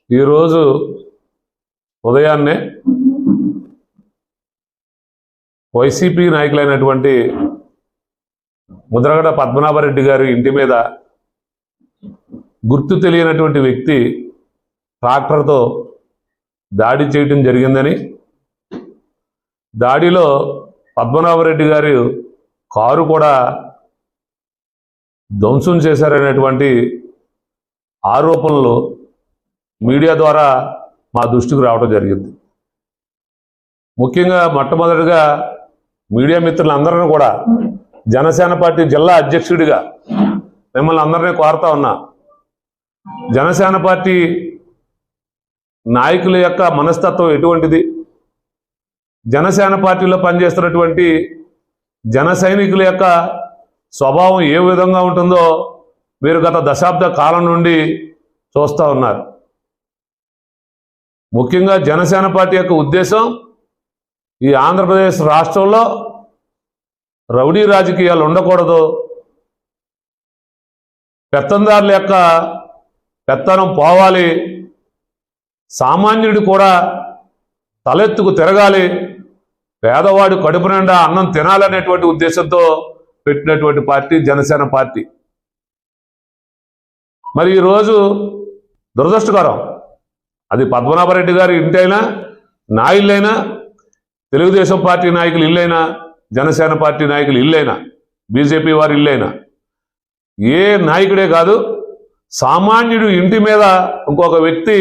ఈరోజు ఉదయాన్నే వైసీపీ నాయకులైనటువంటి ముద్రగడ పద్మనాభరెడ్డి గారి ఇంటి మీద గుర్తు తెలియనటువంటి వ్యక్తి ట్రాక్టర్తో దాడి చేయడం జరిగిందని, దాడిలో పద్మనాభరెడ్డి గారి కారు కూడా ధ్వంసం చేశారనేటువంటి ఆరోపణలు మీడియా ద్వారా మా దృష్టికి రావడం జరిగింది. ముఖ్యంగా మొట్టమొదటిగా మీడియా మిత్రులందరినీ కూడా జనసేన పార్టీ జిల్లా అధ్యక్షుడిగా మిమ్మల్ని అందరినీ కోరుతా ఉన్నా, జనసేన పార్టీ నాయకుల యొక్క మనస్తత్వం ఎటువంటిది, జనసేన పార్టీలో పనిచేస్తున్నటువంటి జన సైనికుల యొక్క స్వభావం ఏ విధంగా ఉంటుందో మీరు గత దశాబ్ద కాలం నుండి చూస్తూ ఉన్నారు. ముఖ్యంగా జనసేన పార్టీ యొక్క ఉద్దేశం ఈ ఆంధ్రప్రదేశ్ రాష్ట్రంలో రౌడీ రాజకీయాలు ఉండకూడదు, పెత్తందారుల యొక్క పెత్తనం పోవాలి, సామాన్యుడు కూడా తలెత్తుకు తిరగాలి, పేదవాడు కడుపు నిండా అన్నం తినాలనేటువంటి ఉద్దేశంతో పెట్టినటువంటి పార్టీ జనసేన పార్టీ. మరి ఈరోజు దురదృష్టకరం, అది పద్మనాభరెడ్డి గారి ఇంటైనా, నా ఇల్లైనా, తెలుగుదేశం పార్టీ నాయకులు ఇల్లైనా, జనసేన పార్టీ నాయకులు ఇల్లైనా, బీజేపీ వారి ఇల్లైనా, ఏ నాయకుడే కాదు, సామాన్యుడు ఇంటి మీద ఇంకొక వ్యక్తి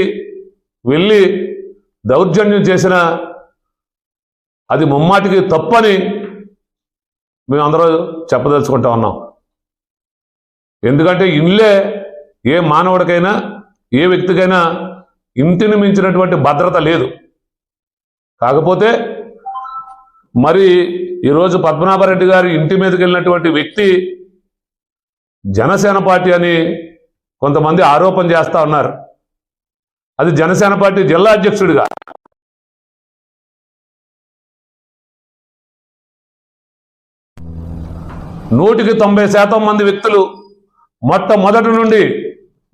వెళ్ళి దౌర్జన్యం చేసిన అది ముమ్మాటికి తప్పని మేమందరూ చెప్పదలుచుకుంటా ఉన్నాం. ఎందుకంటే ఇల్లే ఏ మానవుడికైనా ఏ వ్యక్తికైనా ఇంటిని మించినటువంటి భద్రత లేదు. కాకపోతే మరి ఈరోజు పద్మనాభరెడ్డి గారి ఇంటి మీదకి వెళ్ళినటువంటి వ్యక్తి జనసేన పార్టీ అని కొంతమంది ఆరోపణ చేస్తూ ఉన్నారు. అది జనసేన పార్టీ జిల్లా అధ్యక్షుడిగా నూటికి 90% మంది వ్యక్తులు మొట్టమొదటి నుండి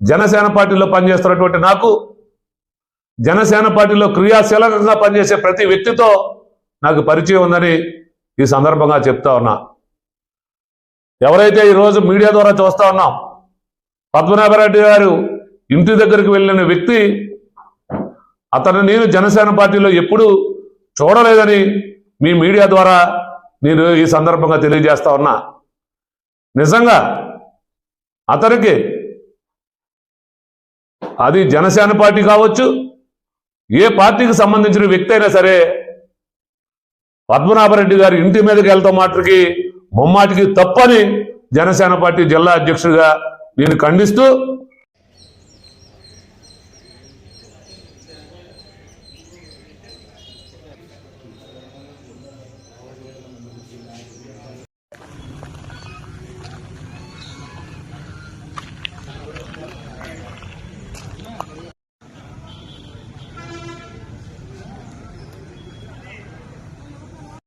జనసేన పార్టీలో పనిచేస్తున్నటువంటి నాకు, జనసేన పార్టీలో క్రియాశీలకంగా పనిచేసే ప్రతి వ్యక్తితో నాకు పరిచయం ఉందని ఈ సందర్భంగా చెప్తా ఉన్నా. ఎవరైతే ఈరోజు మీడియా ద్వారా చూస్తా ఉన్నాం, పద్మనాభరెడ్డి గారు ఇంటి దగ్గరికి వెళ్ళిన వ్యక్తి, అతను నేను జనసేన పార్టీలో ఎప్పుడూ చూడలేదని మీ మీడియా ద్వారా నేను ఈ సందర్భంగా తెలియజేస్తా ఉన్నా. నిజంగా అతనికి అది జనసేన పార్టీ కావచ్చు, ఏ పార్టీకి సంబంధించిన వ్యక్తి అయినా సరే, పద్మనాభరెడ్డి గారి ఇంటి మీదకి వెళ్తాం మాటకి ముమ్మాటికి తప్పని జనసేన పార్టీ జిల్లా అధ్యక్షుడిగా నేను ఖండిస్తూ